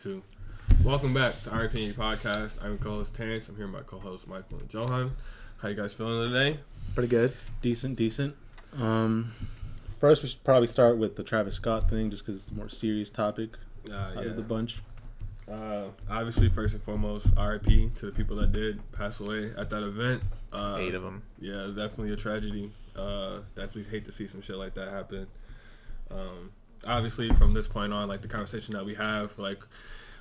cashapp22 IG. Welcome back to our opinion podcast. I'm your co-host Terence. I'm here with my co-host Michael and Jhoan. How you guys feeling today? Pretty good. Decent. First, we should probably start with the Travis Scott thing, just because it's the more serious topic out of the bunch. Obviously, first and foremost, RIP to the people that did pass away at that event. 8 of them. Yeah, definitely a tragedy. Definitely hate to see some shit like that happen. Obviously, from this point on, like the conversation that we have, like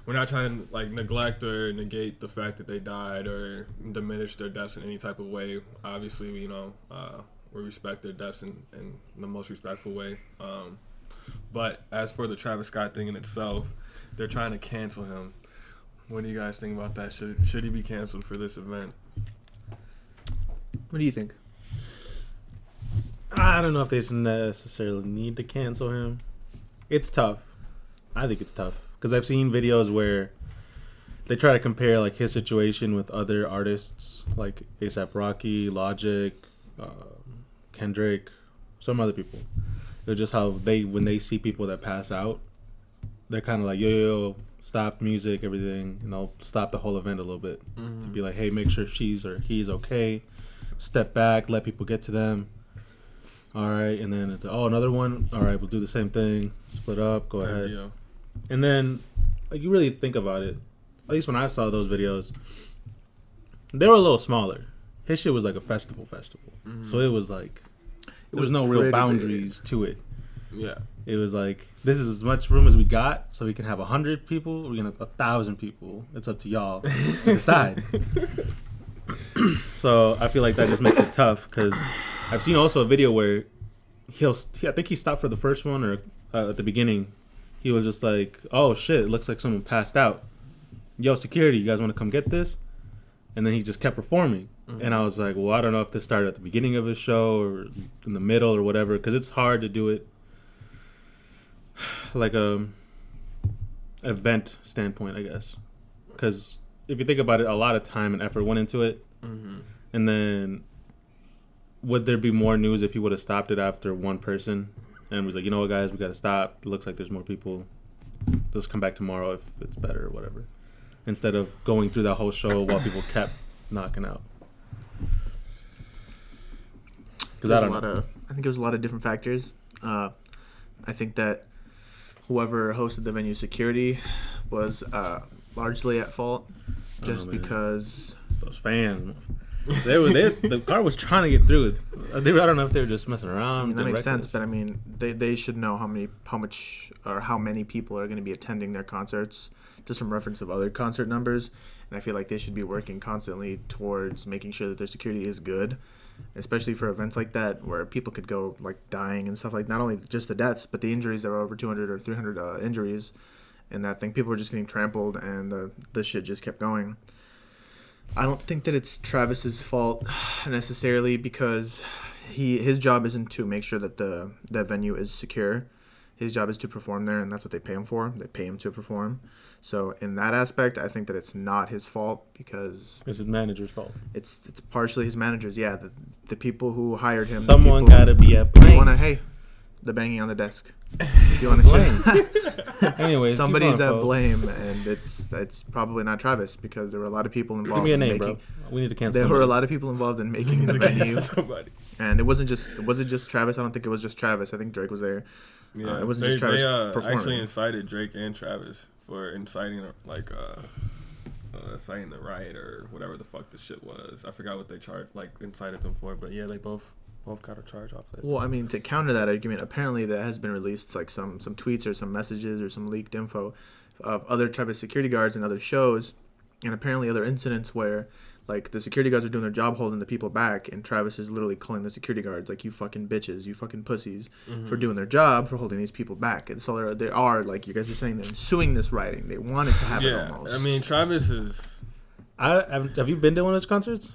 we're not trying to like neglect or negate the fact that they died or diminish their deaths in any type of way. Obviously, we respect their deaths in the most respectful way. But as for the Travis Scott thing in itself, they're trying to cancel him. What do you guys think about that? Should he be canceled for this event? What do you think? I don't know if they necessarily need to cancel him. It's tough. I think it's tough because I've seen videos where they try to compare like his situation with other artists like ASAP Rocky, Logic, Kendrick, some other people. They're just how when they see people that pass out, they're kind of like, yo, stop music, everything, and they'll stop the whole event a little bit to be like, hey, make sure she's or he's okay. Step back, let people get to them. All right, and then it's another one. All right, we'll do the same thing. Split up, go ahead. Deal. And then, like, you really think about it. At least when I saw those videos, they were a little smaller. His shit was like a festival, so it was like there was no real boundaries to it. Yeah, it was like this is as much room as we got, so we can have 100 people. We're gonna have 1,000 people. It's up to y'all to decide. So I feel like that just makes it tough because I've seen also a video where I think he stopped for the first one or at the beginning. He was just like, oh shit, it looks like someone passed out. Yo, security, you guys want to come get this? And then he just kept performing. And I was like, well, I don't know if this started at the beginning of his show or in the middle or whatever, because it's hard to do it like a event standpoint, I guess. Because if you think about it, a lot of time and effort went into it. And then would there be more news if he would have stopped it after one person and was like, you know what, guys, we got to stop. It looks like there's more people. Let's come back tomorrow if it's better or whatever. Instead of going through that whole show while people kept knocking out. Because I think it was a lot of different factors. I think that whoever hosted the venue security was largely at fault, just because those fans, the car was trying to get through it. I don't know if they were just messing around. I mean, that makes sense, but I mean, they should know how many people are going to be attending their concerts, just from reference of other concert numbers. And I feel like they should be working constantly towards making sure that their security is good, especially for events like that where people could go like dying and stuff, like not only just the deaths but the injuries. There were over 200 or 300 injuries in that thing. People were just getting trampled and the shit just kept going. I don't think that it's Travis's fault necessarily, because his job isn't to make sure that the venue is secure. His job is to perform there, and that's what they pay him for. They pay him to perform. So in that aspect, I think that it's not his fault, because it's his manager's fault. It's partially his manager's. Yeah, the people who hired him. Someone gotta be at blame. The banging on the desk. You want to Anyways, somebody's at blame, and it's probably not Travis, because there were a lot of people involved. Give me a name, bro. We need to cancel. There were a lot of people involved in making the venue, and it wasn't just Travis. I don't think it was just Travis. I think Drake was there. Yeah, it wasn't just Travis performing. Actually incited Drake and Travis for inciting inciting the riot or whatever the fuck this shit was. I forgot what they incited them for, but yeah, they both got a charge off of this. Well, I mean, to counter that argument, apparently that has been released, like some tweets or some messages or some leaked info of other Travis security guards and other shows, and apparently other incidents where like the security guards are doing their job holding the people back, and Travis is literally calling the security guards like, you fucking bitches, you fucking pussies, for doing their job, for holding these people back. And so they are, like you guys are saying, they're suing this writing. They wanted to have it almost. I mean, Travis is... have you been to one of his concerts?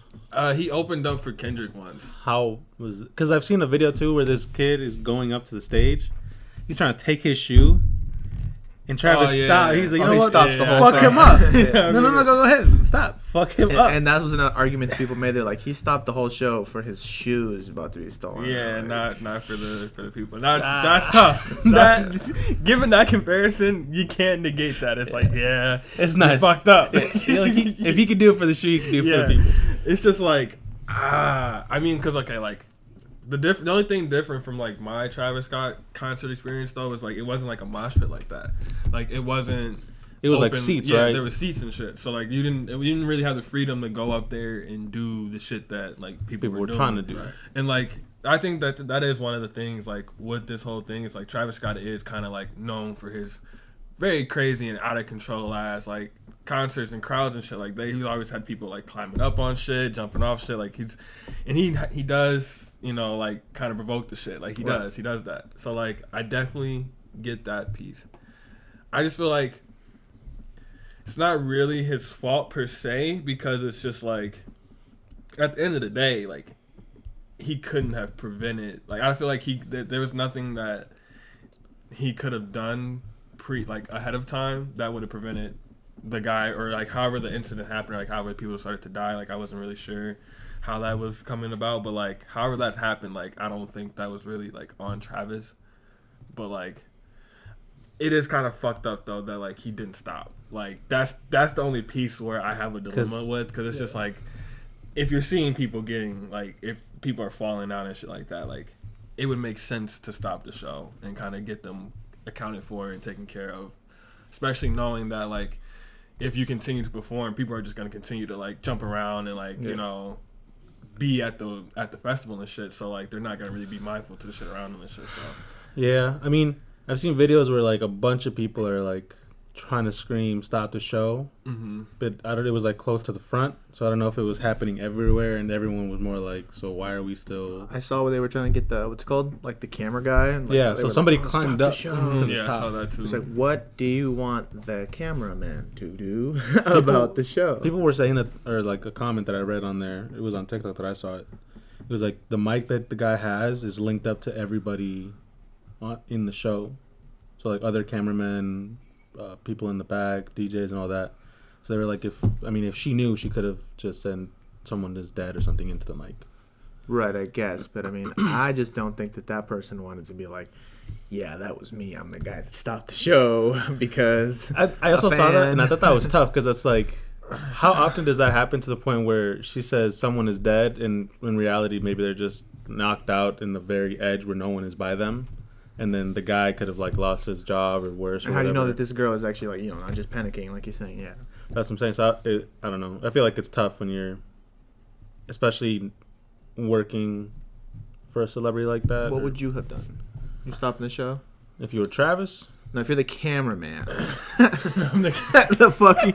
He opened up for Kendrick once. How was it? Because I've seen a video too where this kid is going up to the stage. He's trying to take his shoe, And Travis stopped. He's like, you know what? Stopped the whole Fuck song. him up. No, go ahead. Stop. Fuck him up. And that was an argument that people made. They're like, he stopped the whole show for his shoes about to be stolen. Yeah, not for the people. That's tough. Given that comparison, you can't negate that. It's like, yeah, it's nice. Fucked up. If he could do it for the shoe, he could do it for the people. It's just like, I mean, because like the only thing different from like my Travis Scott concert experience though was like it wasn't like a mosh pit like that. Like it wasn't. It was open. like seats, yeah, right? There was seats and shit. So like you didn't really have the freedom to go up there and do the shit that like people were doing. trying to do. Right. And like I think that is one of the things like with this whole thing is like Travis Scott is kind of like known for his very crazy and out of control ass like concerts and crowds and shit like that. He's always had people like climbing up on shit, jumping off shit. Like he does. You know, like kind of provoke the shit. Like he does that. So like I definitely get that piece. I just feel like it's not really his fault per se because it's just like at the end of the day, like he couldn't have prevented. Like I feel like there was nothing that he could have done ahead of time that would have prevented the guy or like however the incident happened or like however people started to die. Like I wasn't really sure how that was coming about, but like however that happened, like I don't think that was really like on Travis, but like it is kind of fucked up though that like he didn't stop. Like that's the only piece where I have a dilemma with because it's just like if you're seeing people getting like if people are falling out and shit like that, like it would make sense to stop the show and kind of get them accounted for and taken care of, especially knowing that like if you continue to perform, people are just gonna continue to like jump around and like you know. Be at the festival and shit, so like they're not gonna really be mindful to the shit around them and shit. So yeah, I mean, I've seen videos where like a bunch of people are like trying to scream "stop the show," but it was like close to the front, so I don't know if it was happening everywhere, and everyone was more like, "So why are we still?" I saw where they were trying to get the what's it called, like the camera guy. And, like, yeah, so somebody climbed up to the yeah, top. I saw that too. It's like, what do you want the cameraman to do about the show? People were saying that, or like a comment that I read on there. It was on TikTok that I saw it. It was like the mic that the guy has is linked up to everybody in the show, so like other cameramen. People in the back, DJs and all that. So they were like, if she knew, she could have just sent someone that's dead or something into the mic. Right, I guess. But I mean, I just don't think that person wanted to be like, yeah, that was me. I'm the guy that stopped the show because I also saw that and I thought that was tough because it's like, how often does that happen to the point where she says someone is dead and in reality maybe they're just knocked out in the very edge where no one is by them? And then the guy could have like lost his job or worse. And how do you know that this girl is actually like not just panicking like you're saying? Yeah, that's what I'm saying. So I don't know. I feel like it's tough when you're, especially working for a celebrity like that. What would you have done? You stopping the show? If you were Travis? No, if you're the cameraman. The fucking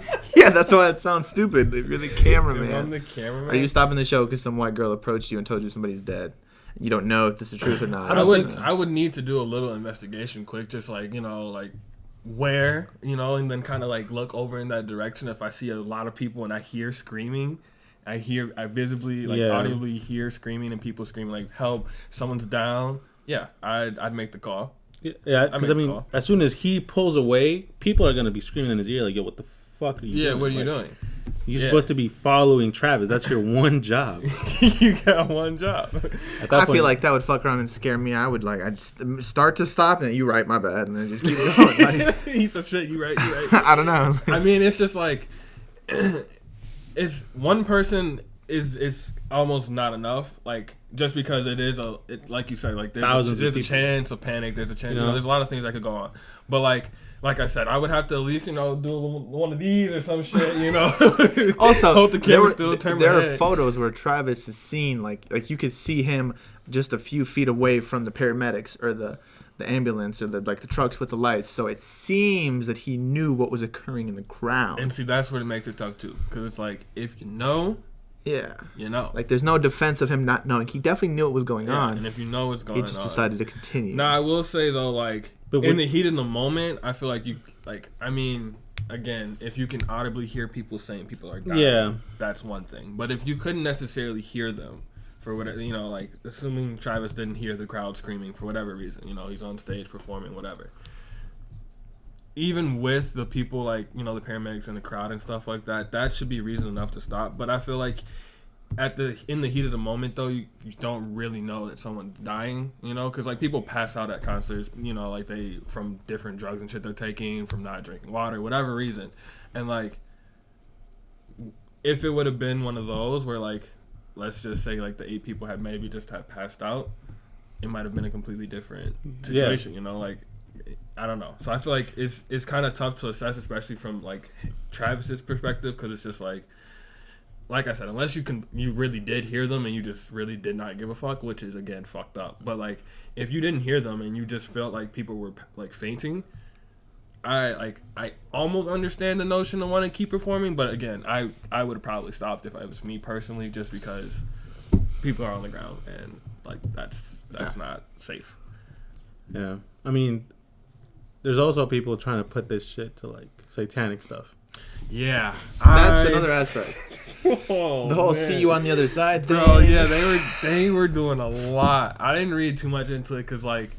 that's why it sounds stupid. If you're the cameraman, I'm the cameraman. Are you stopping the show because some white girl approached you and told you somebody's dead? You don't know if this is the truth or not. I would need to do a little investigation quick, just like, like where, and then kind of like look over in that direction. If I see a lot of people and I hear screaming, I visibly, like audibly hear screaming and people screaming like help, someone's down. Yeah, I'd make the call. Yeah, because I mean, as soon as he pulls away, people are gonna be screaming in his ear like, "Yo, what the fuck are you doing? Yeah, what are you doing? You're supposed to be following Travis. That's your one job. You got one job. I feel like that would fuck around and scare me. I'd start to stop and you right, my bad, and then just keep going. He's some shit. You right. I don't know. I mean, it's just like it's one person is almost not enough. Like just because it is like you said, like there's a chance of panic. There's a chance. There's a lot of things that could go on. But like I said, I would have to at least, do one of these or some shit, Also, hold the camera still, turn my there head. are photos where Travis is seen, like you could see him just a few feet away from the paramedics or the ambulance or the trucks with the lights. So it seems that he knew what was occurring in the crowd. And see, that's what it makes it tough too, because it's like if you know. Yeah. Like there's no defense of him not knowing. He definitely knew what was going on. And if you know what's going on. He just decided to continue. Now, I will say, though, in the heat of the moment, I feel like again, if you can audibly hear people saying people are dying, that's one thing. But if you couldn't necessarily hear them for whatever, assuming Travis didn't hear the crowd screaming for whatever reason, he's on stage performing, whatever. even with the people like, you know, the paramedics in the crowd and stuff like that, that should be reason enough to stop. But I feel like in the heat of the moment, though, you don't really know that someone's dying, you know, because like people pass out at concerts, you know, like they from different drugs and shit they're taking, from not drinking water, whatever reason, and like if it would have been one of those where like let's just say like the 8 people had maybe just had passed out, it might have been a completely different situation, you know, like I don't know. So I feel like it's kind of tough to assess, especially from like Travis's perspective, because it's just like I said, unless you really did hear them and you just really did not give a fuck, which is again fucked up. But like if you didn't hear them and you just felt like people were like fainting, I almost understand the notion of wanting to keep performing, but again, I would have probably stopped if it was me personally, just because people are on the ground and like that's not safe. Yeah, I mean, there's also people trying to put this shit to like satanic stuff. Yeah, that's another aspect. Oh, the whole man. "see you on the other side" thing. Bro, yeah, they were doing a lot. I didn't read too much into it because like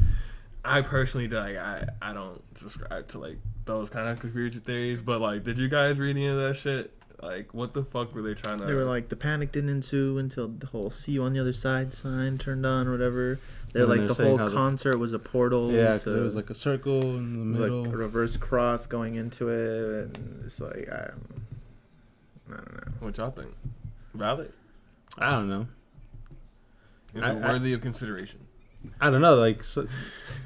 I personally like I don't subscribe to like those kind of conspiracy theories. But like, did you guys read any of that shit? Like, what the fuck were they trying to? They were like, the panic didn't ensue until the whole "see you on the other side" sign turned on or whatever. They're like the whole concert was a portal. Yeah, because it was like a circle in the middle, like a reverse cross going into it, and it's like I don't know. What y'all think? Valid? I don't know. Is it worthy of consideration? I don't know. Like, so,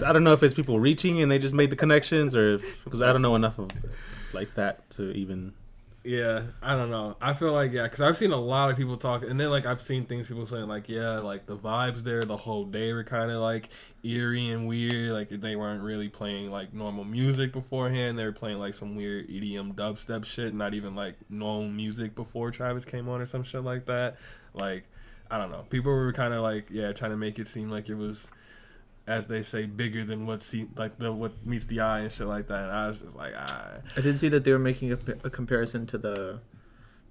I don't know if it's people reaching and they just made the connections, or because I don't know enough of like that to even. Yeah, I don't know. I feel like, yeah, because I've seen a lot of people talk, and then, like, I've seen people saying, like, yeah, like, the vibes there the whole day were kind of, like, eerie and weird. Like, they weren't really playing, like, normal music beforehand. They were playing, like, some weird EDM dubstep shit, not even, like, normal music before Travis came on or some shit like that. Like, I don't know. People were kind of, like, yeah, trying to make it seem like it was, as they say, bigger than what meets the eye and shit like that. And I was just like, I did see that they were making a comparison to the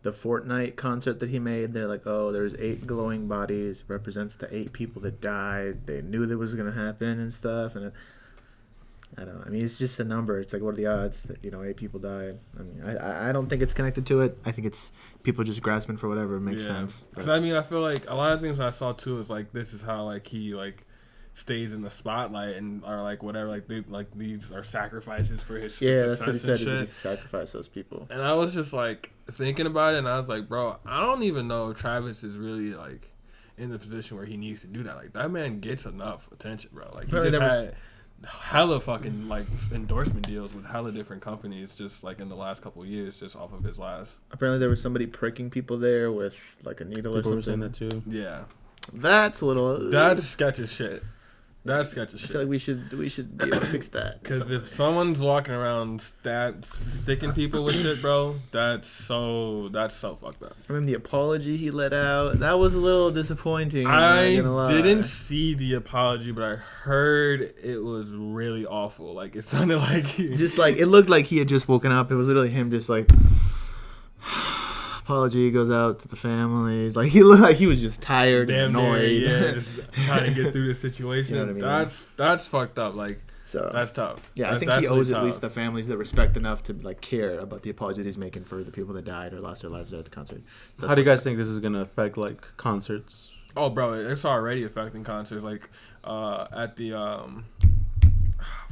Fortnite concert that he made. They're like, oh, there's 8 glowing bodies. It represents the 8 people that died. They knew that was going to happen and stuff. And I don't know. I mean, it's just a number. It's like, what are the odds that, 8 people died? I mean, I don't think it's connected to it. I think it's people just grasping for whatever makes sense. Because, I mean, I feel like a lot of things I saw, too, is like, this is how, like, he, like, stays in the spotlight and are like whatever, like these are sacrifices for his that's what he said. Is he sacrificed those people. And I was just like thinking about it, and I was like, bro, I don't even know if Travis is really like in the position where he needs to do that. Like, that man gets enough attention, bro. Like, he just had hella fucking like endorsement deals with hella different companies just like in the last couple of years, just off of his last. Apparently there was somebody pricking people there with like a needle or something. Were saying that too. Yeah, that's a little. That's sketch as shit. That's sketchy shit. I feel like we should be able to fix that. Because if someone's walking around sticking people with shit, bro, that's so fucked up. I mean, the apology he let out, that was a little disappointing. I didn't see the apology, but I heard it was really awful. Like, it sounded like it looked like he had just woken up. It was literally him just like, apology goes out to the families. Like, he looked like he was just tired and annoyed. Yeah, just trying to get through the situation. You know what I mean? That's fucked up. Like, so that's tough. Yeah, I think he owes at least the families the respect enough to like care about the apology that he's making for the people that died or lost their lives at the concert. So how do you guys think this is gonna affect like concerts? Oh, bro, it's already affecting concerts. Like, at the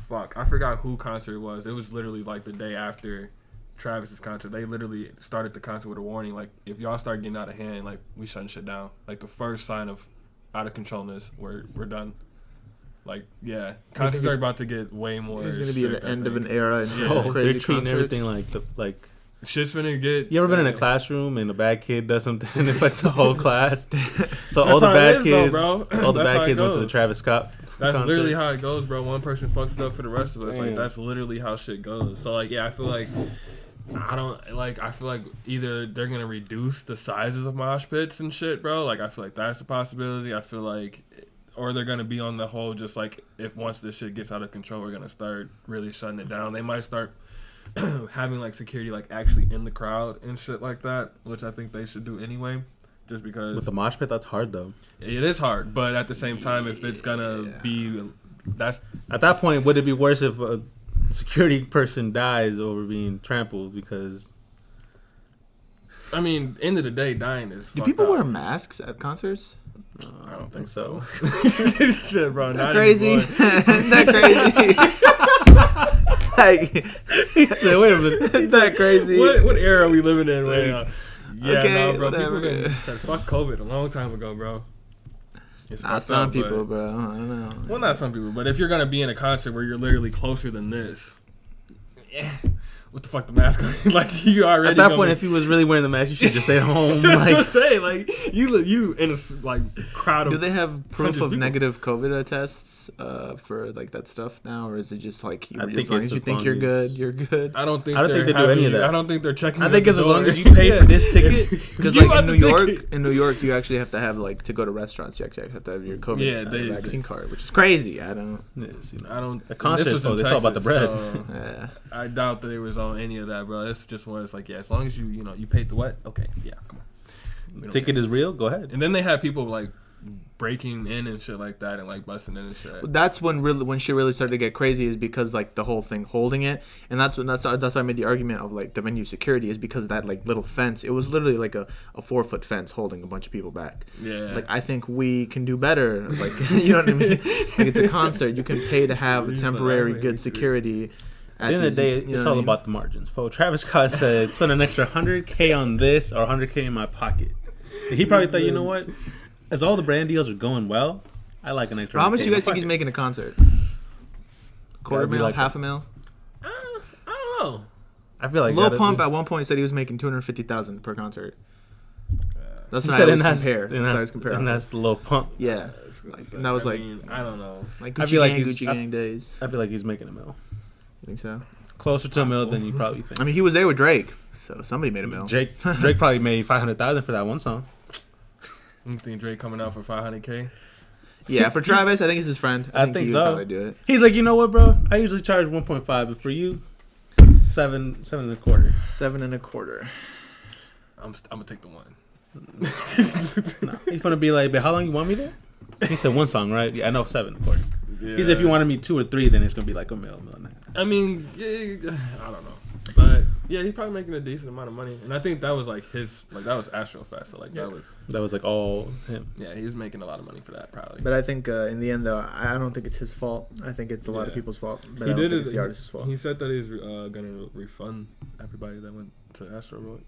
I forgot who concert it was. It was literally like the day after Travis's concert. They literally started the concert with a warning, like, if y'all start getting out of hand, like, we shutting shit down. Like, the first sign of out of controlness, we're done. Like, yeah, concerts are about to get way more. It's gonna be the end of an era. And they're treating everything like shit's gonna get. You ever been in a classroom and a bad kid does something and it affects the whole class? So all the bad kids, all the bad kids went to the Travis Scott. That's concert. literally how it goes, bro. One person fucks it up for the rest of us. Like, that's literally how shit goes. So like, yeah, I feel like. I feel like either they're gonna reduce the sizes of mosh pits and shit, bro. Like, I feel like that's a possibility. I feel like, or they're gonna be on the whole, just like, if once this shit gets out of control, we're gonna start really shutting it down. They might start having like security like actually in the crowd and shit like that, which I think they should do anyway. Just because with the mosh pit, that's hard though. It is hard, but at the same time, if it's gonna be, that's at that point, would it be worse if security person dies over being trampled because. I mean, end of the day, dying is. Do people wear masks at concerts? I don't think so. Shit, bro. Not crazy. That crazy. Like, He said, "Wait a minute, is that crazy? What era are we living in right now?" Yeah, okay, no, bro. whatever. People said fuck COVID a long time ago, bro. It's Not some people, bro. I don't know. Well, not some people, but if you're gonna be in a concert where you're literally closer than this, what the fuck, the mask on? Like, you already. At that point, if he was really wearing the mask, you should just stay home. Like, I'm saying, like you in a like crowd of. Do they have proof of people. negative COVID tests for like that stuff now, or is it just like I think as long as you think you're good, you're good? I don't think they do any of that. I don't think they're checking. I think it's as long as you pay for this ticket. Because like in New York, you actually have to have like to go to restaurants. You actually have to have your COVID vaccine card, which is crazy. I don't. A concert, so it's all about the bread. So Yeah. I doubt that it was on any of that, bro. It's just one. It's like, yeah, as long as you paid the what? Okay, yeah, come on. Ticket is real. Go ahead. And then they had people like breaking in and shit like that, and like busting in and shit. That's when shit really started to get crazy, is because like the whole thing holding it, and that's why I made the argument of like the venue security is because of that like little fence. It was literally like a 4-foot fence holding a bunch of people back. Yeah. Like, I think we can do better. Like, you know what I mean? Like, it's a concert. You can pay to have temporary good security. At the end of the day, it's all about the margins. Folks, Travis Scott said, spend an extra $100K on this or $100K in my pocket. He probably thought, you know what? As all the brand deals are going well, I like an extra. How much do you guys think he's making a concert? $250,000, like $500,000? I don't know. I feel like Lil Pump at one point said he was making $250,000 per concert. That's what I always compare. And that's the Lil Pump. Yeah, and that was I don't know. like I feel like Gucci Gang days. I feel like he's making a mil. You think so? Closer to a mil than you probably think. I mean, he was there with Drake, so somebody made a mil. Drake probably made $500,000 for that one song. You think Drake coming out for $500K? Yeah, for Travis, I think it's his friend. I think he would probably do it. He's like, you know what, bro? I usually charge 1.5, but for you, 7 and a quarter. 7 and a quarter. I'm gonna take the one. No, he's gonna be like, but how long you want me there? He said one song, right? Yeah, I know 7 and a quarter. Yeah. He said if you wanted me 2 or 3, then it's gonna be like a mil and a half. I mean, yeah, I don't know, but yeah, he's probably making a decent amount of money, and I think that was like that was Astrofest, so like that was like all him. Yeah, he was making a lot of money for that probably. But I think in the end, though, I don't think it's his fault. I think it's a lot of people's fault. But I don't think it's the artist's fault. He said that he's gonna refund everybody that went to Astro World.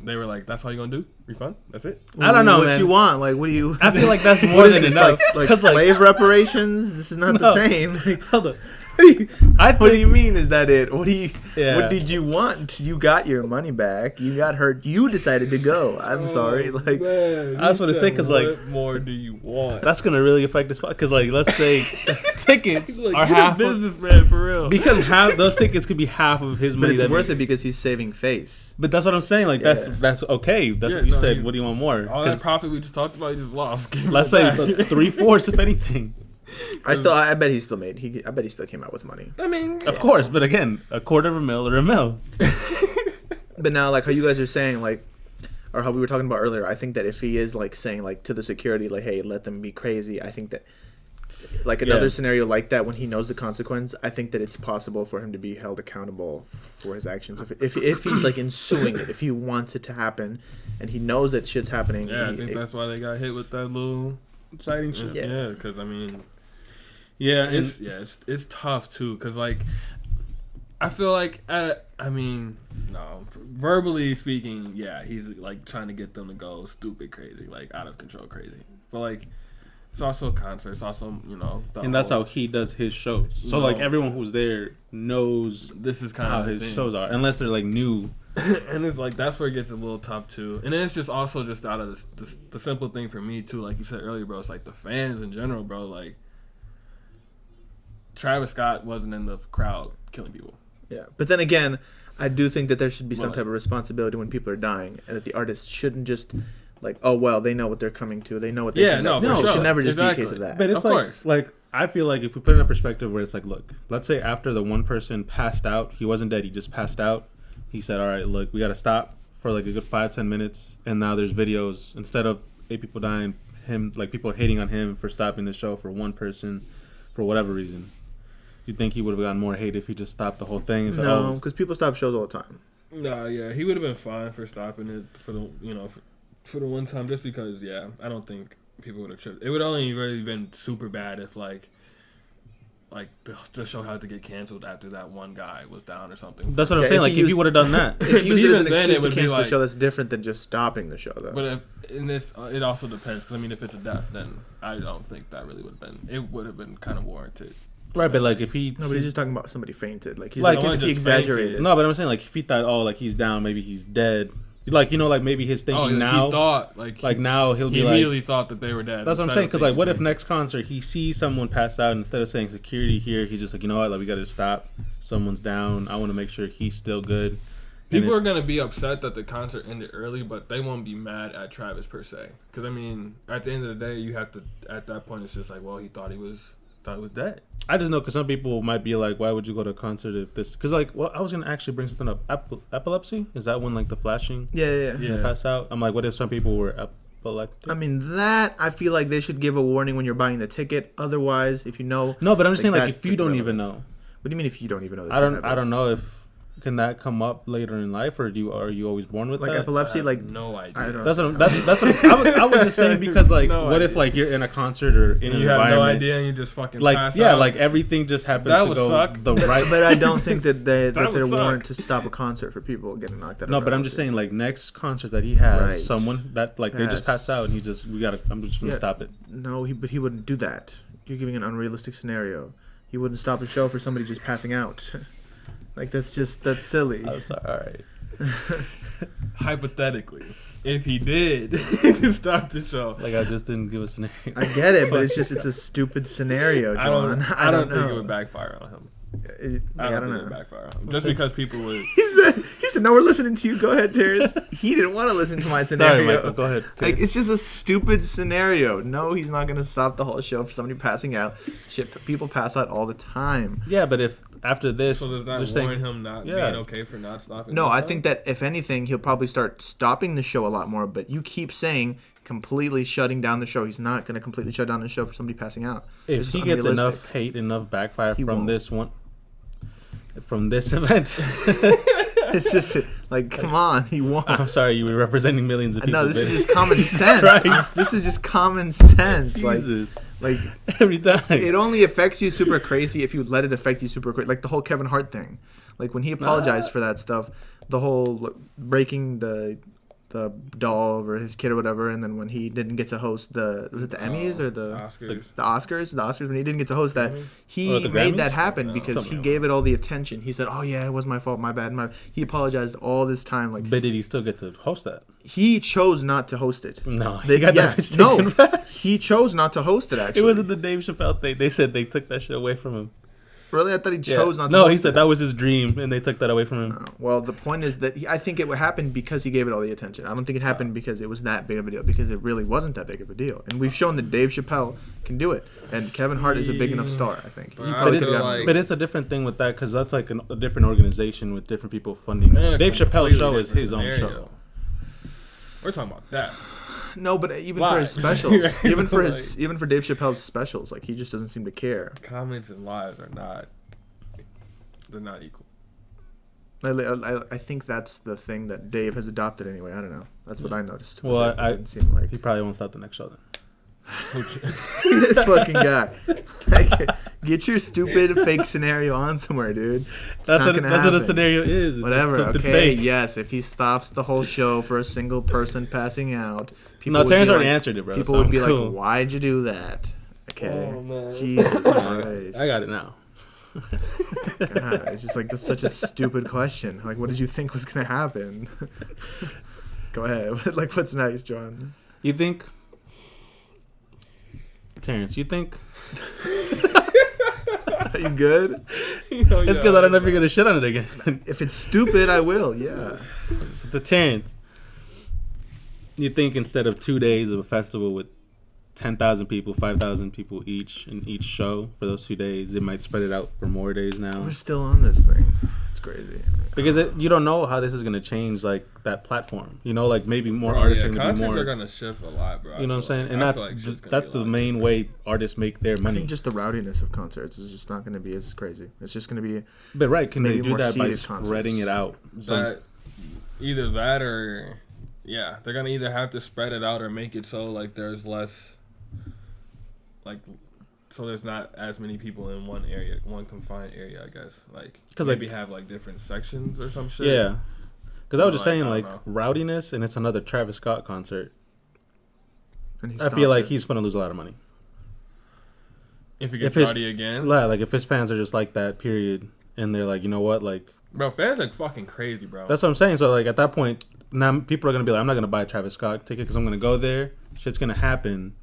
They were like, "That's all you gonna do? Refund? That's it?" I don't know, what man. you want. Like, what do you? I feel like that's more than enough. Like slave reparations. This is not the same. Like, hold on. What do you mean? Is that it? What do you? Yeah. What did you want? You got your money back. You got hurt. You decided to go. I'm sorry. Like, man, I just want to say because like, what more do you want? That's gonna really affect the spot because like, let's say tickets like, are you're half a businessman for real. Because half those tickets could be half of his money. But it's worth it because he's saving face. But that's what I'm saying. Like that's okay. That's what you said. What do you want more? All that profit we just talked about, he just lost. Let's say 3/4 if anything. I bet he still made. I bet he still came out with money. I mean, of course, but again, a quarter of a mil or a mil. But now, like how you guys are saying, like, or how we were talking about earlier, I think that if he is like saying like to the security, like, hey, let them be crazy. I think that like another scenario like that when he knows the consequence, I think that it's possible for him to be held accountable for his actions. If he's like ensuing it, if he wants it to happen, and he knows that shit's happening. Yeah, I think that's why they got hit with that little exciting shit. Yeah, because I mean. Yeah, it's tough too, cause like I feel like verbally speaking, yeah, he's like trying to get them to go stupid crazy, like out of control crazy. But like it's also a concert, it's also and that's how he does his shows. So like everyone who's there knows this is kind how of his shows are, unless they're like new. And it's like that's where it gets a little tough too. And then it's just also just out of the simple thing for me too, like you said earlier, bro. It's like the fans in general, bro, like. Travis Scott wasn't in the crowd killing people. Yeah, but then again, I do think that there should be some type of responsibility when people are dying, and that the artists shouldn't just like, oh well, they know what they're coming to, they know what they no, it should never just be a case of that. But it's like I feel like if we put it in a perspective where it's like, look, let's say after the one person passed out, he wasn't dead, he just passed out. He said, all right, look, we got to stop for like a good 5-10 minutes, and now there's videos instead of 8 people dying, him like people are hating on him for stopping the show for one person for whatever reason. You think he would have gotten more hate if he just stopped the whole thing? And said, No, because people stop shows all the time. Nah, yeah, he would have been fine for stopping it for the for the one time, just because I don't think people would have tripped. It would only really been super bad if like the show had to get canceled after that one guy was down or something. That's what I'm saying. Like if he would have done that, if you use it as an then excuse it would to be cancel like, the show, that's different than just stopping the show, though. But in this, it also depends, because I mean, if it's a death, then I don't think that really would have been. It would have been kind of warranted. right? But like if he, No, but he's just talking about somebody fainted. Like he's Like, like if he just exaggerated. no, but I'm saying like if he thought, oh, like he's down, maybe he's dead. Like like maybe his thinking now. He thought like now he'll be he like. immediately thought that they were dead. That's what I'm saying. Because like, what if next concert he sees someone pass out, and instead of saying security here, he's just like, you know what, like we got to stop. Someone's down. I want to make sure he's still good. People are gonna be upset that the concert ended early, but they won't be mad at Travis per se. Because I mean, at the end of the day, you have to. At that point, it's just like, well, he thought he was dead. I just know because some people might be like, why would you go to a concert if this? Because like, well, I was gonna actually bring something up. Epilepsy, is that when like the flashing? Yeah. Pass out. I'm like, what if some people were epileptic? I mean, that I feel like they should give a warning when you're buying the ticket. Otherwise, if you know. No, but I'm just saying like that, if you it's don't relevant. even know. What do you mean if you don't even know? I don't know if can that come up later in life, or are you always born with like that? epilepsy. Like no idea. I don't. That's what I was just saying, because like No what idea. if like you're in a concert or in an You have environment, no idea, and you just fucking like pass yeah, out. like everything just happens That to would go suck. the right. But I don't think that they're would suck. warranted to stop a concert for people getting knocked out. No, of but I'm just reality. saying, like next concert that he has, Right. someone that like they just passed out, and I'm just gonna Yeah. stop it. No, but he wouldn't do that. You're giving an unrealistic scenario. He wouldn't stop a show for somebody just passing out. Like that's silly. I'm sorry. All right. Hypothetically, if he did stop the show, Like I just didn't give a scenario. I get it, but it's a stupid scenario, Jhoan. I don't think know. it would backfire on him. I don't think it know. would backfire on him. Just because people would. He said, no, we're listening to you. Go ahead, Terrence. He didn't want to listen to my scenario. Sorry, Michael. Go ahead. Like, it's just a stupid scenario. No, he's not going to stop the whole show for somebody passing out. Shit, people pass out all the time. Yeah, but if after this, So does that they're warrant saying, him not Yeah. being okay for not stopping? No, the I show? think that if anything, he'll probably start stopping the show a lot more. But you keep saying completely shutting down the show. He's not going to completely shut down the show for somebody passing out. if It's he just gets unrealistic. enough hate, enough backfire He from won't. this one, from this event, It's just like, come on, he won't. I'm sorry, you were representing millions of people. No, this is bitch. just common Jesus sense. Christ. This is just common sense. Jesus. Like Every time. it only affects you super crazy if you let it affect you super crazy. Like the whole Kevin Hart thing. Like when he apologized for that stuff, the whole breaking the doll over his kid or whatever, and then when he didn't get to host the Emmys or the Oscars when he didn't get to host that, he Or the made Grammys? that happen No, because he something. gave it all the attention. He said, "Oh yeah, it was my fault, my bad." He apologized all this time. Like But did he still get to host that? he chose not to host it. No, he got that bitch no, taken back. he chose not to host it. Actually, It wasn't the Dave Chappelle thing. They said they took that shit away from him. really. I thought he Yeah. chose not. to No, host he said it. that was his dream, and they took that away from him. Oh, well, the point is that I think it happened because he gave it all the attention. I don't think it happened because it was that big of a deal, because it really wasn't that big of a deal. And we've shown that Dave Chappelle can do it, and Kevin Hart is a big enough star. I think. But He I probably feel could've gotten like- it. But it's a different thing with that, because that's like a different organization with different people funding. In a Dave Chappelle's completely show is different his own scenario. show. We're talking about that. No, but even Why? for his specials, even for Like- even for Dave Chappelle's specials, like he just doesn't seem to care. Comments and lives are not. They're not equal. I think that's the thing that Dave has adopted anyway. I don't know. That's what I noticed. Well, It didn't seem like He probably won't stop the next show then. this fucking guy. Like, get your stupid fake scenario on somewhere, dude. It's not gonna That's what a happen. scenario is. It's Whatever. just something Okay. fake. Yes. If he stops the whole show for a single person passing out, people No, would Terrence be already like, answered it, bro. People so would I'm be cool. like, "Why'd you do that?" Okay. Oh, man. Jesus Christ. I got it now. God, it's just like that's such a stupid question. Like, what did you think was gonna happen? Go ahead. Like, what's next, Jhoan? You think, Terrence? You think Are you good? it's because I don't know if you're gonna shit on it again. If it's stupid, I will. Yeah. It's the Terrence. You think instead of 2 days of a festival with 10,000 people, 5,000 people each in each show for those 2 days, they might spread it out for more days now? We're still on this thing. It's crazy. Because you don't know how this is gonna change like that platform. You know, like maybe more artists are gonna be concerts more. are gonna shift a lot, bro. You know what I'm saying? And that's the main way artists make their I money. think just the rowdiness of concerts is just not going to be as crazy. It's just going to be. But right, can they maybe do more that by seated spreading it out? Either that or they're gonna either have to spread it out or make it so like there's less, like, so there's not as many people in one area, one confined area, I guess. Like, because maybe have like different sections or some shit. Yeah, because I was just saying like know. rowdiness, and it's another Travis Scott concert. And I feel like he's gonna lose a lot of money if he gets rowdy again. Yeah, like if his fans are just like that, period, and they're like, you know what, like, bro, fans are fucking crazy, bro. That's what I'm saying. So like at that point, now people are gonna be like, I'm not gonna buy a Travis Scott ticket because I'm gonna go there. Shit's gonna happen.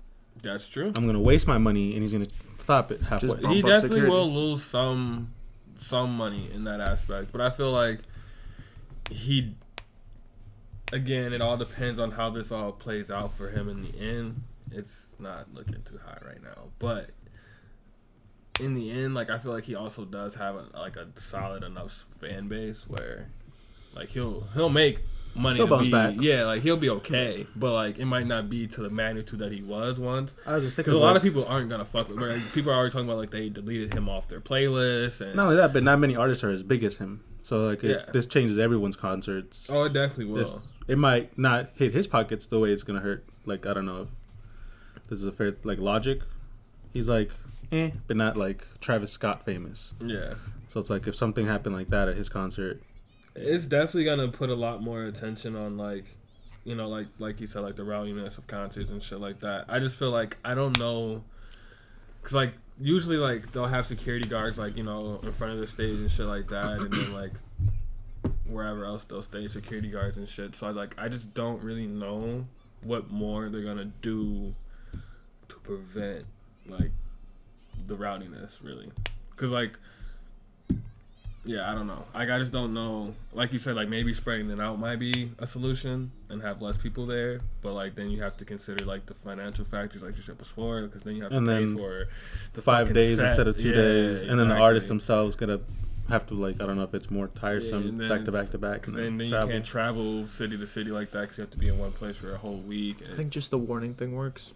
That's true. I'm gonna waste my money, and he's gonna stop it halfway. He definitely will lose some money in that aspect, but I feel like again, it all depends on how this all plays out for him in the end. It's not looking too high right now, but in the end, like, I feel like he also does have a solid enough fan base where, like, he'll make money. He'll bounce back. Yeah, like, he'll be okay, but like it might not be to the magnitude that he was once. I was just because a lot of people aren't gonna fuck with. Like, people are already talking about like they deleted him off their playlist, and not only that, but not many artists are as big as him. So like if this changes everyone's concerts, it definitely will. It might not hit his pockets the way it's gonna hurt. Like, I don't know if this is a fair like Logic. He's like but not like Travis Scott famous. Yeah. So it's like if something happened like that at his concert, it's definitely gonna put a lot more attention on like, you know, like you said, like the rowdiness of concerts and shit like that. I just feel like I don't know, cause like usually like they'll have security guards like, you know, in front of the stage and shit like that, and then like wherever else they'll stay security guards and shit. So I just don't really know what more they're gonna do to prevent like the rowdiness, really, cause like. Yeah, I don't know. Like, I just don't know. Like you said, like, maybe spreading it out might be a solution and have less people there. But, like, then you have to consider, like, the financial factors, like you said before, because then you have to pay for the 5 days set. instead of 2 days. Exactly. And then the artists themselves going to have to, like, I don't know if it's more tiresome back to back to back. Because then you can't travel city to city like that because you have to be in one place for a whole week. I think just the warning thing works.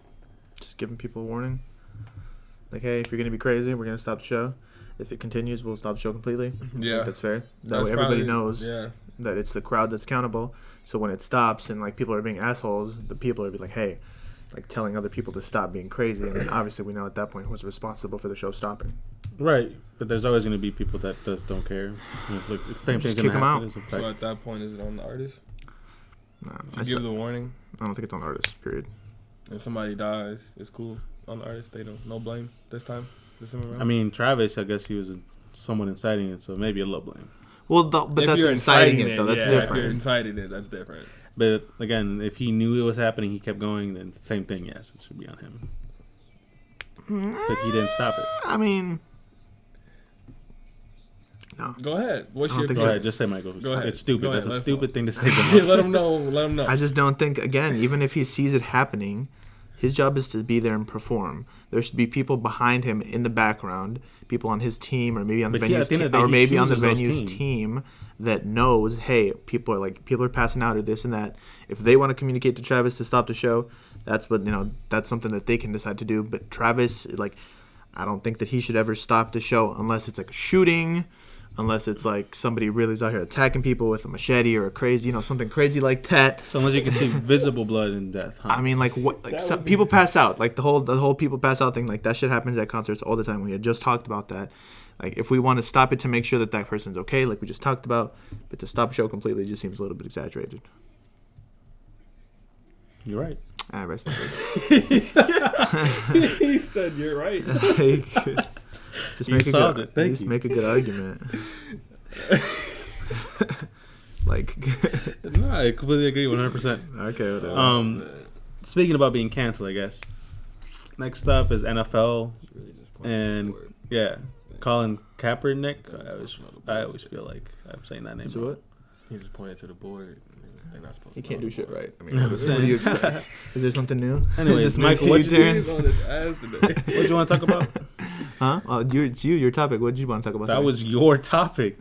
Just giving people a warning. Like, hey, if you're going to be crazy, we're going to stop the show. If it continues, we'll stop the show completely. Yeah. I think that's fair. That way everybody knows that it's the crowd that's accountable. So when it stops and, like, people are being assholes, the people are be like, hey, like, telling other people to stop being crazy. And then obviously we know at that point who's responsible for the show stopping. Right. But there's always going to be people that just don't care. It's like it's the same thing's going to happen. So at that point, is it on the artist? Nah, give the warning? I don't think it's on the artist, period. If somebody dies, it's cool. On the artist, they don't. No blame this time. I mean, Travis, I guess he was someone inciting it, so maybe a little blame. Well, but that's inciting it, though. That's different. If you're inciting it, that's different. But, again, if he knew it was happening, he kept going, then same thing, yes, it should be on him. But he didn't stop it. I mean... No. Go ahead. Go ahead. Just say Michael. Go ahead. It's stupid. That's a stupid thing to say. Let him know. I just don't think, again, even if he sees it happening... His job is to be there and perform. There should be people behind him in the background, people on his team, or maybe on the venue's team, or maybe on the venue's team that knows, hey, people are passing out or this and that. If they want to communicate to Travis to stop the show, that's that's something that they can decide to do. But Travis, like, I don't think that he should ever stop the show unless it's like a shooting. Unless it's like somebody really is out here attacking people with a machete or a crazy, something crazy like that. So unless you can see visible blood and death, huh? I mean, like what? Like people pass out. Like the whole people pass out thing. Like that shit happens at concerts all the time. We had just talked about that. Like if we want to stop it to make sure that person's okay, like we just talked about, but to stop a show completely just seems a little bit exaggerated. You're right. I rest my case. He said you're right. Just make make a good argument. Like, no, I completely agree, 100%. Okay, whatever. Speaking about being canceled, I guess. Next up is NFL, and Colin Kaepernick. I always feel like I'm saying that name. So what? He just pointed to the board. They're not supposed he to. He can't do shit right. I mean, what do you expect? Is there something new? Anyways, is this Michael, what Terence? On his ass today. What do you want to talk about? Huh? It's you. Your topic. What did you want to talk about? That was your topic.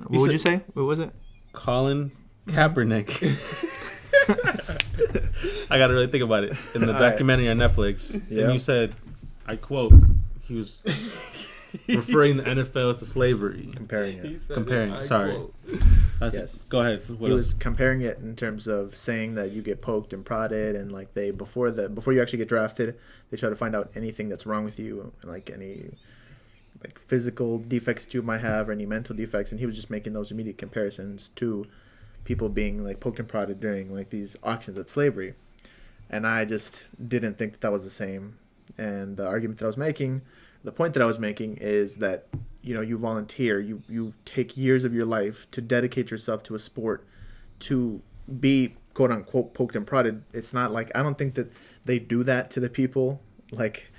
What would you say? What was it? Colin Kaepernick. I got to really think about it. In the documentary on Netflix, and you said, I quote, he was referring the NFL to slavery. Comparing it. Comparing. Sorry. Yes. Go ahead. He was comparing it in terms of saying that you get poked and prodded, and like they before you actually get drafted, they try to find out anything that's wrong with you, like any like physical defects that you might have or any mental defects, and he was just making those immediate comparisons to people being like poked and prodded during like these auctions at slavery. And I just didn't think that was the same. And the argument that I was making, the point that I was making is that, you know, you volunteer, you take years of your life to dedicate yourself to a sport, to be quote unquote poked and prodded. It's not like, I don't think that they do that to the people like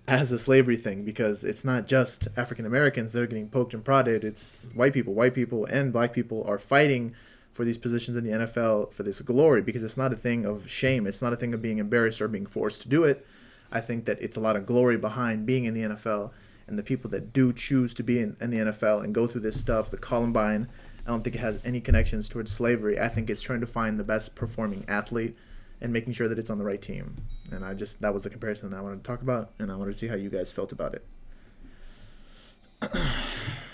as a slavery thing, because it's not just African Americans that are getting poked and prodded. It's white people and black people are fighting for these positions in the NFL for this glory, because it's not a thing of shame. It's not a thing of being embarrassed or being forced to do it. I think that it's a lot of glory behind being in the NFL, and the people that do choose to be in the NFL and go through this stuff, the Columbine, I don't think it has any connections towards slavery. I think it's trying to find the best performing athlete and making sure that it's on the right team. And that was the comparison I wanted to talk about, and I wanted to see how you guys felt about it.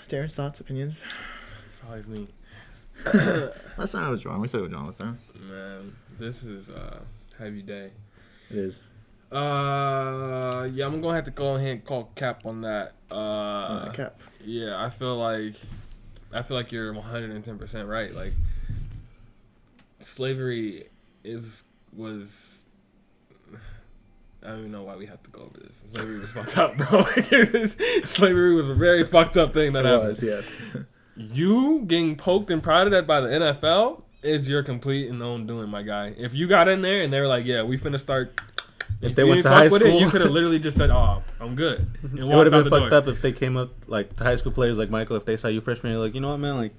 Terence, thoughts, opinions? It's always me. Last time I was wrong. We said it was wrong last time. Man, this is a heavy day. It is. Yeah, I'm gonna have to go ahead and call cap on that. Cap. Yeah, I feel like you're 110% right. Like, slavery was. I don't even know why we have to go over this. Slavery was fucked up, bro. Slavery was a very fucked up thing that happened. It was, yes. You getting poked and prodded at by the NFL is your complete and own doing, my guy. If you got in there and they were like, yeah, we finna start. If they went to high school, you could have literally just said, "Oh, I'm good." And it would have been fucked up if they came up like to high school players like Michael. If they saw you freshman, you're like, you know what, man, like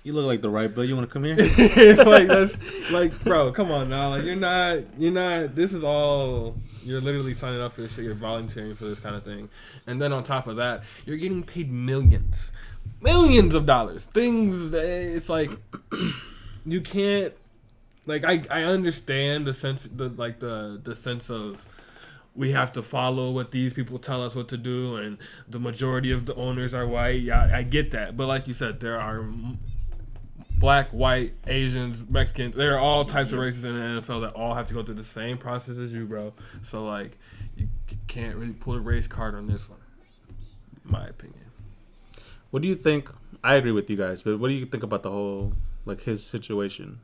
you look like the right bill. You want to come here? It's like that's like, bro, come on now. Like you're not. This is all. You're literally signing up for this shit. You're volunteering for this kind of thing, and then on top of that, you're getting paid millions of dollars. Things that it's like you can't. Like I understand the sense the sense of we have to follow what these people tell us what to do, and the majority of the owners are white. Yeah, I get that, but like you said, there are black, white, Asians, Mexicans. There are all types of races in the NFL that all have to go through the same process as you, bro. So like you can't really pull a race card on this one, in my opinion. What do you think? I agree with you guys, but what do you think about the whole like his situation?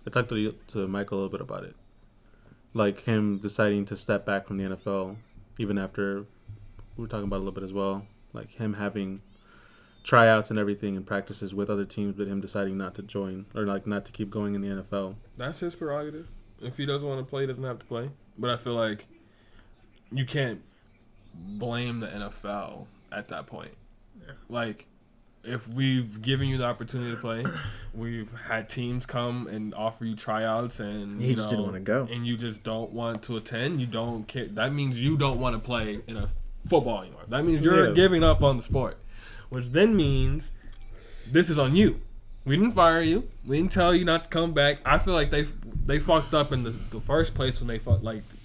I talked to Michael a little bit about it. Like him deciding to step back from the NFL, even after we were talking about it a little bit as well. Like him having tryouts and everything and practices with other teams, but him deciding not to join or like not to keep going in the NFL. That's his prerogative. If he doesn't want to play, he doesn't have to play. But I feel like you can't blame the NFL at that point. Yeah. Like, if we've given you the opportunity to play, we've had teams come and offer you tryouts, and you just didn't want to go, and you just don't want to attend. You don't care. That means you don't want to play in a football anymore. That means you're giving up on the sport, which then means this is on you. We didn't fire you. We didn't tell you not to come back. I feel like they fucked up in the first place when they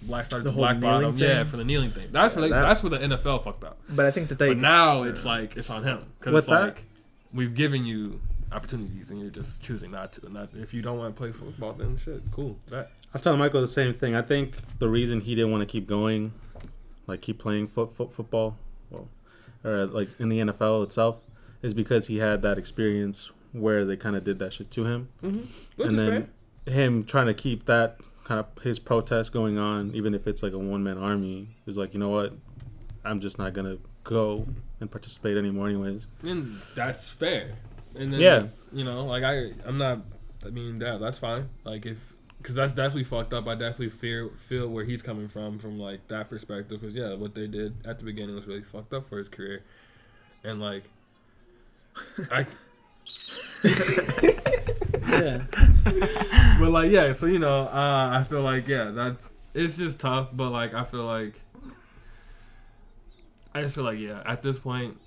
black started the black bottom. Thing? Yeah, for the kneeling thing. That's where that's where the NFL fucked up. But I think that But now it's like it's on him, because it's like we've given you opportunities and you're just choosing not to. And if you don't want to play football, then shit, cool. That. I was telling Michael the same thing. I think the reason he didn't want to keep going, like keep playing football, or like in the NFL itself, is because he had that experience where they kind of did that shit to him. Mm-hmm. And then him trying to keep that kind of his protest going on, even if it's like a one-man army, is like, you know what, I'm just not going to go and participate anymore anyways. And that's fair. And then, you know, like that's fine. Like because that's definitely fucked up. I definitely feel where he's coming from like that perspective. Because what they did at the beginning was really fucked up for his career. And like, but like, so you know, I feel like it's just tough. But like, I just feel like at this point,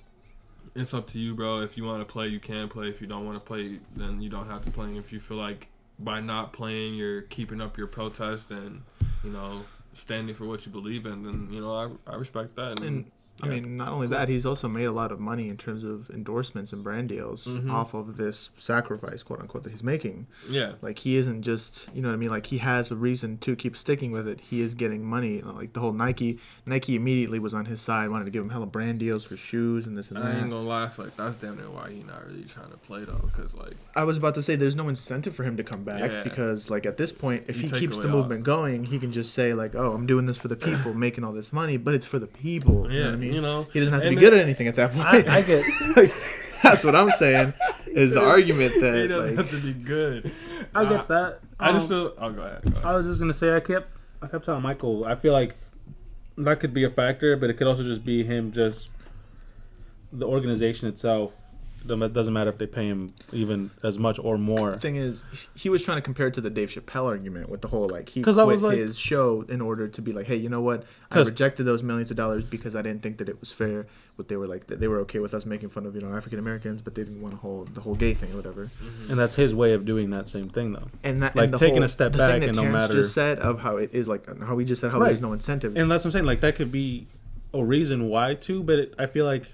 it's up to you, bro. If you want to play, you can play. If you don't want to play, then you don't have to play. And if you feel like by not playing, you're keeping up your protest and, you know, standing for what you believe in, then, you know, I respect that. And I mean, not only that, he's also made a lot of money in terms of endorsements and brand deals off of this sacrifice, quote unquote, that he's making. Yeah. Like, he isn't just, you know what I mean? Like, he has a reason to keep sticking with it. He is getting money. Like, the whole Nike immediately was on his side, wanted to give him hella brand deals for shoes and this and that. I ain't gonna lie, I feel like that's damn near why he's not really trying to play, though, because, like... I was about to say, there's no incentive for him to come back because, like, at this point, if he keeps the movement going, he can just say, like, oh, I'm doing this for the people, making all this money, but it's for the people. Yeah, you know what I mean? you know? He doesn't have to be good at anything at that point. I get. That's what I'm saying. Is the argument that he doesn't like, have to be good. I get that. I just feel. Oh, go ahead. I was just gonna say I kept telling Michael. I feel like that could be a factor, but it could also just be him. Just the organization itself. It doesn't matter if they pay him even as much or more. The thing is, he was trying to compare it to the Dave Chappelle argument with the whole like he quit his show in order to be like, hey, you know what? I rejected those millions of dollars because I didn't think that it was fair. But they were like, they were okay with us making fun of African Americans, but they didn't want the whole gay thing or whatever. And that's his way of doing that same thing, though. And that like and taking a step back and no Terrence matter. Just said of how it is like how we just said how there's no incentive. And that's what I'm saying. Like that could be a reason why too, but I feel like.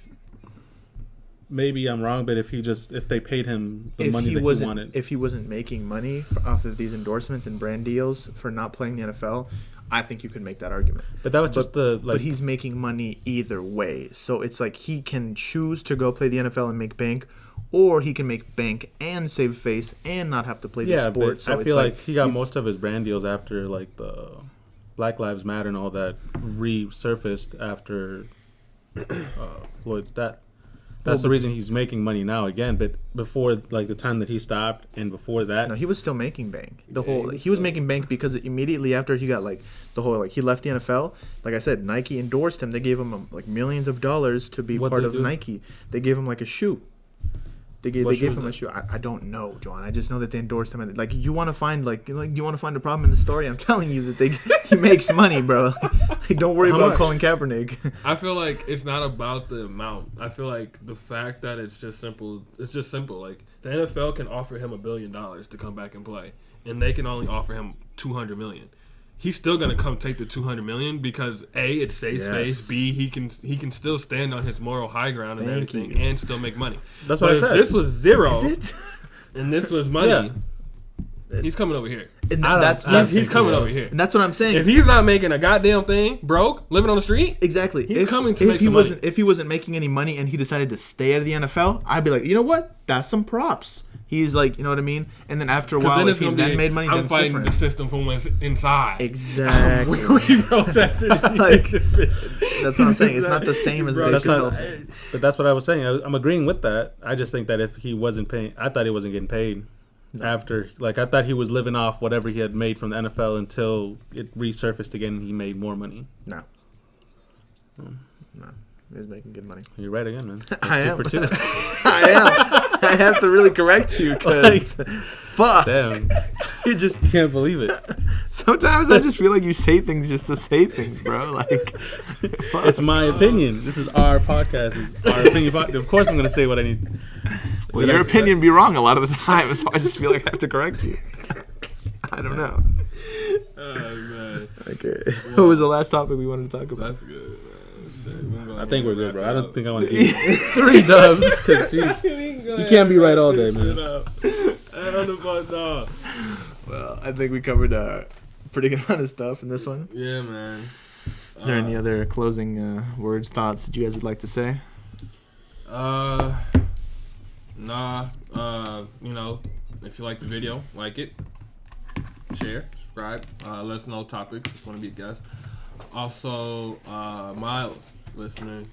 Maybe I'm wrong, but if they paid him the money that he wanted, if he wasn't making money off of these endorsements and brand deals for not playing the NFL, I think you could make that argument. But that was just but he's making money either way, so it's like he can choose to go play the NFL and make bank, or he can make bank and save face and not have to play the sport. But So I feel like he got most of his brand deals after like the Black Lives Matter and all that resurfaced after Floyd's death. That's the reason he's making money now again. But before, like the time that he stopped, and before that, no, he was still making bank. He was making bank because immediately after he got like the whole like he left the NFL. Like I said, Nike endorsed him. They gave him like millions of dollars to be part of Nike. They gave him like a shoe. They gave him a shoe. I don't know, Jhoan. I just know that they endorsed him. Like you want to find you want to find a problem in the story. I'm telling you that he makes money, bro. Like, don't worry about Colin Kaepernick. I feel like it's not about the amount. I feel like the fact that it's just simple. It's just simple. Like the NFL can offer him $1 billion to come back and play, and they can only offer him $200 million. He's still gonna come take the $200 million because A, it saves face. B, he can still stand on his moral high ground and everything, and still make money. That's what I said. If this was zero, Is it? and this was money. He's coming over here. And he's coming over here. And that's what I'm saying. If he's not making a goddamn thing, broke, living on the street, exactly. He's coming to make some money. If he wasn't making any money and he decided to stay out of the NFL, I'd be like, you know what? That's some props. He's like, you know what I mean? And then after a while, then if he then made money, I'm then it's fighting different. The system from what's inside. Exactly. we protested. Like, that's what I'm saying. It's not the same as the But that's what I was saying. I'm agreeing with that. I just think that if he wasn't paying, I thought he wasn't getting paid. After, like, I thought he was living off whatever he had made from the NFL until it resurfaced again and he made more money. No. He's making good money. You're right again, man. I am. For two. I am. I have to really correct you because, fuck. Damn. You just can't believe it. Sometimes I just feel like you say things just to say things, bro. Like, fuck. It's my opinion. This is our podcast. It's our opinion. Of course I'm going to say what I need. Well, your opinion be wrong a lot of the time, so I just feel like I have to correct you. I don't know. Oh, man. Okay. What was the last topic we wanted to talk about? That's good, man. I think we're good, bro. I don't think I want to give you 3 dubs because you can't be right all day, man. Well, I think we covered a pretty good amount of stuff in this one. Yeah, man. Is there any other closing words, thoughts that you guys would like to say? Nah. You know, if you like the video, like it, share, subscribe. Let us know topics if you want to be a guest. Also, Miles, listening,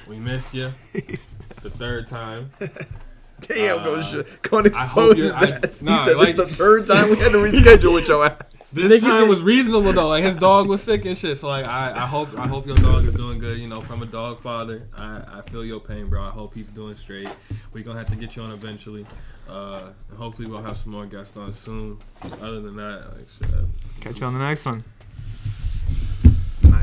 we missed you the 3rd time. Damn, going to expose his ass. Nah, he said like, it's the 3rd time we had to reschedule with your ass. This time was reasonable though. Like his dog was sick and shit. So like I hope your dog is doing good. You know, from a dog father, I feel your pain, bro. I hope he's doing straight. We're gonna have to get you on eventually. Hopefully we'll have some more guests on soon. Other than that, like shit. Catch you on the next one.